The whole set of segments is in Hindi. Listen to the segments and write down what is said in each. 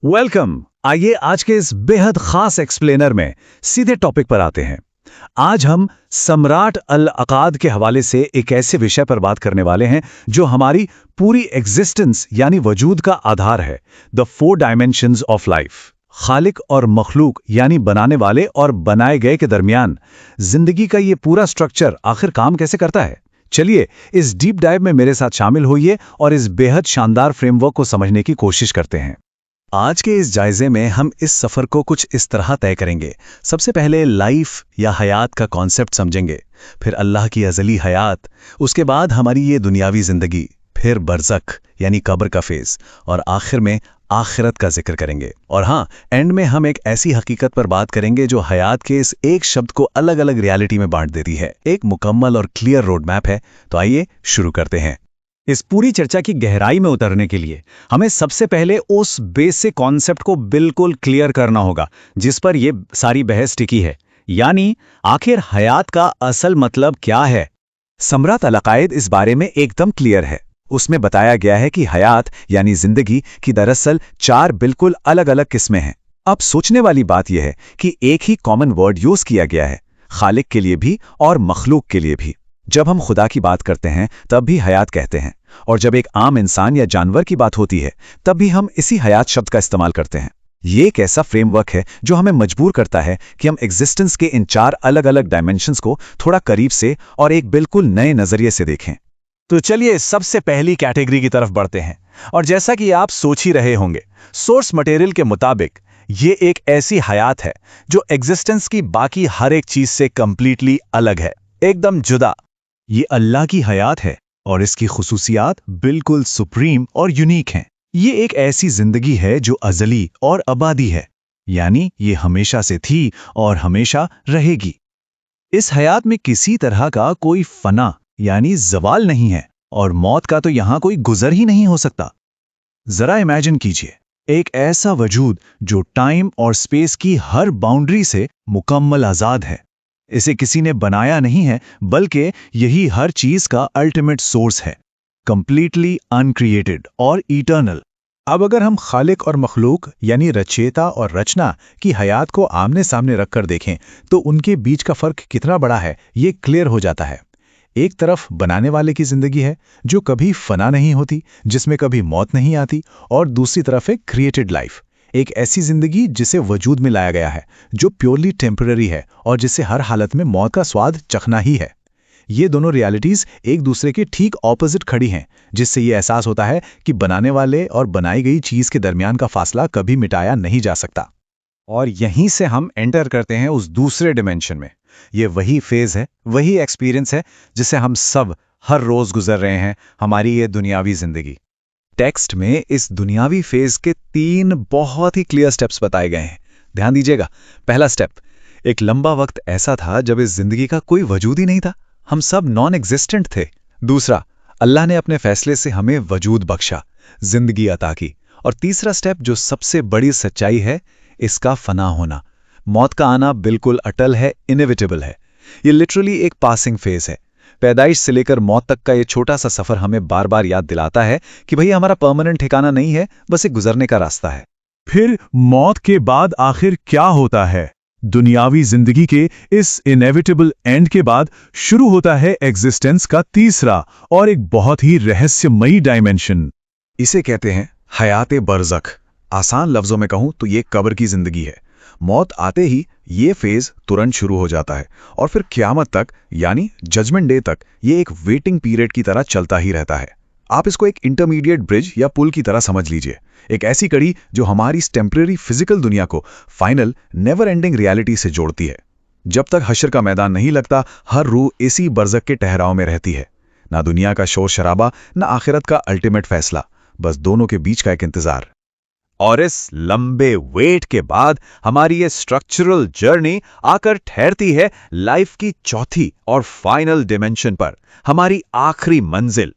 वेलकम। आइए आज के इस बेहद खास एक्सप्लेनर में सीधे टॉपिक पर आते हैं। आज हम सम्राट अल अकाद के हवाले से एक ऐसे विषय पर बात करने वाले हैं जो हमारी पूरी एग्जिस्टेंस यानी वजूद का आधार है। The 4 dimensions of life. खालिक और मखलूक यानी बनाने वाले और बनाए गए के दरमियान जिंदगी का ये पूरा स्ट्रक्चर आखिर काम कैसे करता है। चलिए इस डीप डाइव में मेरे साथ शामिल होइए और इस बेहद शानदार फ्रेमवर्क को समझने की कोशिश करते हैं। आज के इस जायजे में हम इस सफर को कुछ इस तरह तय करेंगे। सबसे पहले लाइफ या हयात का कॉन्सेप्ट समझेंगे, फिर अल्लाह की अज़ली हयात, उसके बाद हमारी ये दुनियावी जिंदगी, फिर बरज़ख यानी कब्र का फेज, और आखिर में आखिरत का जिक्र करेंगे। और हाँ, एंड में हम एक ऐसी हकीकत पर बात करेंगे जो हयात के इस एक शब्द को अलग अलग रियलिटी में बांट देती है। एक मुकम्मल और क्लियर रोड मैप है। तो आइए शुरू करते हैं। इस पूरी चर्चा की गहराई में उतरने के लिए हमें सबसे पहले उस बेसिक कॉन्सेप्ट को बिल्कुल क्लियर करना होगा जिस पर ये सारी बहस टिकी है, यानी आखिर हयात का असल मतलब क्या है। सम्राट अल अकाद इस बारे में एकदम क्लियर है। उसमें बताया गया है कि हयात यानी जिंदगी की दरअसल 4 बिल्कुल अलग अलग किस्में हैं। अब सोचने वाली बात यह है कि एक ही कॉमन वर्ड यूज किया गया है, खालिक के लिए भी और मखलूक के लिए भी। जब हम खुदा की बात करते हैं तब भी हयात कहते हैं, और जब एक आम इंसान या जानवर की बात होती है तब भी हम इसी हयात शब्द का इस्तेमाल करते हैं। ये एक ऐसा फ्रेमवर्क है जो हमें मजबूर करता है कि हम एग्जिस्टेंस के इन 4 अलग अलग डायमेंशंस को थोड़ा करीब से और एक बिल्कुल नए नजरिए से देखें। तो चलिए सबसे पहली कैटेगरी की तरफ बढ़ते हैं। और जैसा कि आप सोच ही रहे होंगे, सोर्स मटेरियल के मुताबिक ये एक ऐसी हयात है जो एग्जिस्टेंस की बाकी हर एक चीज से कंप्लीटली अलग है, एकदम जुदा। ये अल्लाह की हयात है और इसकी खुसूसियात बिल्कुल सुप्रीम और यूनिक हैं। ये एक ऐसी जिंदगी है जो अजली और अबादी है, यानी ये हमेशा से थी और हमेशा रहेगी। इस हयात में किसी तरह का कोई फना यानी जवाल नहीं है, और मौत का तो यहां कोई गुजर ही नहीं हो सकता। जरा इमेजिन कीजिए, एक ऐसा वजूद जो टाइम और स्पेस की हर बाउंड्री से मुकम्मल आजाद है। इसे किसी ने बनाया नहीं है, बल्कि यही हर चीज का अल्टीमेट सोर्स है, कंप्लीटली अनक्रिएटेड और इटर्नल। अब अगर हम खालिक और मखलूक यानी रचयिता और रचना की हयात को आमने सामने रखकर देखें तो उनके बीच का फर्क कितना बड़ा है ये क्लियर हो जाता है। एक तरफ बनाने वाले की जिंदगी है जो कभी फना नहीं होती, जिसमें कभी मौत नहीं आती, और दूसरी तरफ है क्रिएटेड लाइफ, एक ऐसी जिंदगी जिसे वजूद में लाया गया है, जो प्योरली टेम्पररी है और जिसे हर हालत में मौत का स्वाद चखना ही है। ये दोनों रियलिटीज एक दूसरे के ठीक ऑपोजिट खड़ी हैं, जिससे ये एहसास होता है कि बनाने वाले और बनाई गई चीज के दरमियान का फासला कभी मिटाया नहीं जा सकता। और यहीं से हम एंटर करते हैं उस दूसरे डिमेंशन में। ये वही फेज है, वही एक्सपीरियंस है जिसे हम सब हर रोज गुजर रहे हैं, हमारी ये दुनियावी जिंदगी। टेक्स्ट में इस दुनियावी फेज के 3 बहुत ही क्लियर स्टेप्स बताए गए हैं। ध्यान दीजिएगा। पहला स्टेप, एक लंबा वक्त ऐसा था जब इस जिंदगी का कोई वजूद ही नहीं था, हम सब नॉन एग्जिस्टेंट थे। दूसरा, अल्लाह ने अपने फैसले से हमें वजूद बख्शा, जिंदगी अता की। और तीसरा स्टेप जो सबसे बड़ी सच्चाई है, इसका फना होना, मौत का आना बिल्कुल अटल है, इनएविटेबल है। ये लिटरली एक पासिंग फेज है। पैदाइश से लेकर मौत तक का ये छोटा सा सफर हमें बार बार याद दिलाता है कि भई हमारा परमानेंट ठिकाना नहीं है, बस एक गुजरने का रास्ता है। फिर मौत के बाद आखिर क्या होता है? दुनियावी जिंदगी के इस इनएविटेबल एंड के बाद शुरू होता है एग्जिस्टेंस का तीसरा और एक बहुत ही रहस्यमयी डायमेंशन। इसे कहते हैं हयात बरज़ख। आसान लफ्जों में कहूं तो ये कब्र की जिंदगी है। मौत आते ही ये फेज तुरंत शुरू हो जाता है और फिर क़यामत तक यानी जजमेंट डे तक ये एक वेटिंग पीरियड की तरह चलता ही रहता है। आप इसको एक इंटरमीडिएट ब्रिज या पुल की तरह समझ लीजिए, एक ऐसी कड़ी जो हमारी टेम्परेरी फिजिकल दुनिया को फाइनल नेवर एंडिंग रियलिटी से जोड़ती है। जब तक हश्र का मैदान नहीं लगता, हर रूह इसी बरज़ख के ठहराव में रहती है। ना दुनिया का शोर शराबा, ना आखिरत का अल्टीमेट फैसला, बस दोनों के बीच का एक इंतजार। और इस लंबे वेट के बाद हमारी ये स्ट्रक्चरल जर्नी आकर ठहरती है लाइफ की चौथी और फाइनल डिमेंशन पर, हमारी आखिरी मंजिल।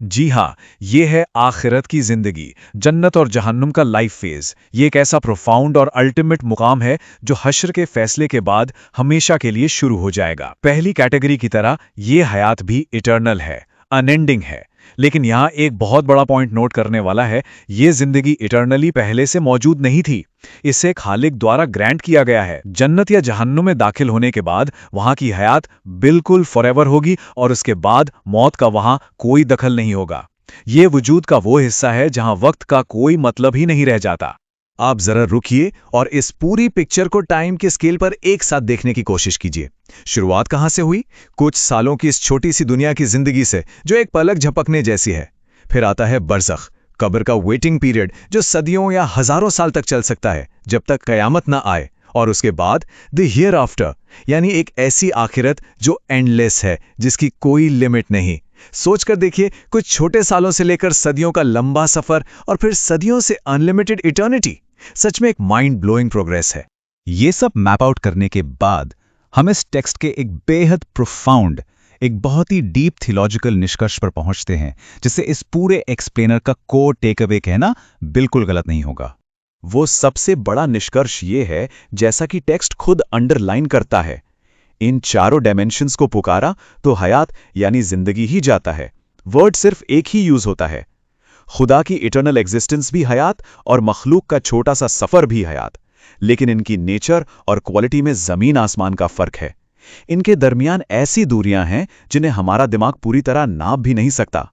जी हाँ, ये है आखिरत की जिंदगी, जन्नत और जहन्नुम का लाइफ फेज। ये एक ऐसा प्रोफाउंड और अल्टीमेट मुकाम है जो हश्र के फैसले के बाद हमेशा के लिए शुरू हो जाएगा। पहली कैटेगरी की तरह ये हयात भी इटर्नल है, अनएंडिंग है। लेकिन यहाँ एक बहुत बड़ा पॉइंट नोट करने वाला है, ये जिंदगी इटर्नली पहले से मौजूद नहीं थी। इसे खालिक द्वारा ग्रांट किया गया है। जन्नत या जहन्नुम में दाखिल होने के बाद वहां की हयात बिल्कुल फॉरएवर होगी और उसके बाद मौत का वहां कोई दखल नहीं होगा। ये वजूद का वो हिस्सा है जहां वक्त का कोई मतलब ही नहीं रह जाता। आप जरा रुकिए और इस पूरी पिक्चर को टाइम के स्केल पर एक साथ देखने की कोशिश कीजिए। शुरुआत कहां से हुई? कुछ सालों की इस छोटी सी दुनिया की जिंदगी से, जो एक पलक झपकने जैसी है। फिर आता है बरज़ख, कब्र का वेटिंग पीरियड, जो सदियों या हजारों साल तक चल सकता है, जब तक कयामत ना आए। और उसके बाद द हियर आफ्टर, यानी एक ऐसी आखिरत जो एंडलेस है, जिसकी कोई लिमिट नहीं। सोचकर देखिए, कुछ छोटे सालों से लेकर सदियों का लंबा सफर, और फिर सदियों से अनलिमिटेड इटर्निटी। सच में एक माइंड ब्लोइंग प्रोग्रेस है। ये सब मैप आउट करने के बाद हम इस टेक्स्ट के एक बेहद प्रोफाउंड, एक बहुत ही डीप थियोलॉजिकल निष्कर्ष पर पहुंचते हैं, जिससे इस पूरे एक्सप्लेनर का कोर टेक अवे कहना बिल्कुल गलत नहीं होगा। वो सबसे बड़ा निष्कर्ष ये है, जैसा कि टेक्स्ट खुद अंडरलाइन करता है, इन चारों डायमेंशंस को पुकारा तो हयात यानी जिंदगी ही जाता है। वर्ड सिर्फ एक ही यूज होता है। खुदा की इटर्नल एग्जिस्टेंस भी हयात और मखलूक का छोटा सा सफर भी हयात, लेकिन इनकी नेचर और क्वालिटी में जमीन आसमान का फर्क है। इनके दरमियान ऐसी दूरियां हैं जिन्हें हमारा दिमाग पूरी तरह नाप भी नहीं सकता।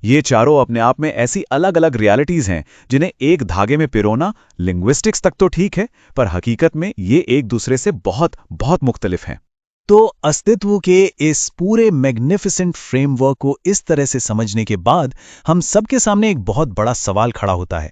ये चारों अपने आप में ऐसी अलग अलग रियलिटीज हैं जिन्हें एक धागे में पिरोना लिंग्विस्टिक्स तक तो ठीक है, पर हकीकत में ये एक दूसरे से बहुत बहुत मुख्तलिफ हैं। तो अस्तित्व के इस पूरे मैग्निफिसेंट फ्रेमवर्क को इस तरह से समझने के बाद हम सबके सामने एक बहुत बड़ा सवाल खड़ा होता है।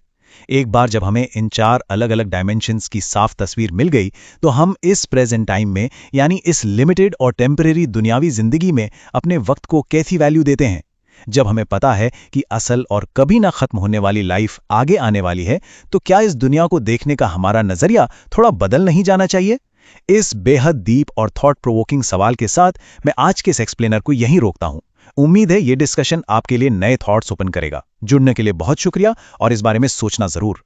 एक बार जब हमें इन चार अलग अलग डायमेंशंस की साफ तस्वीर मिल गई, तो हम इस प्रेजेंट टाइम में, यानी इस लिमिटेड और टेम्परेरी दुनियावी जिंदगी में अपने वक्त को कैसी वैल्यू देते हैं। जब हमें पता है कि असल और कभी ना खत्म होने वाली लाइफ आगे आने वाली है, तो क्या इस दुनिया को देखने का हमारा नजरिया थोड़ा बदल नहीं जाना चाहिए? इस बेहद डीप और थॉट प्रोवोकिंग सवाल के साथ मैं आज के इस एक्सप्लेनर को यहीं रोकता हूं। उम्मीद है ये डिस्कशन आपके लिए नए थॉट्स ओपन करेगा। जुड़ने के लिए बहुत शुक्रिया, और इस बारे में सोचना जरूर।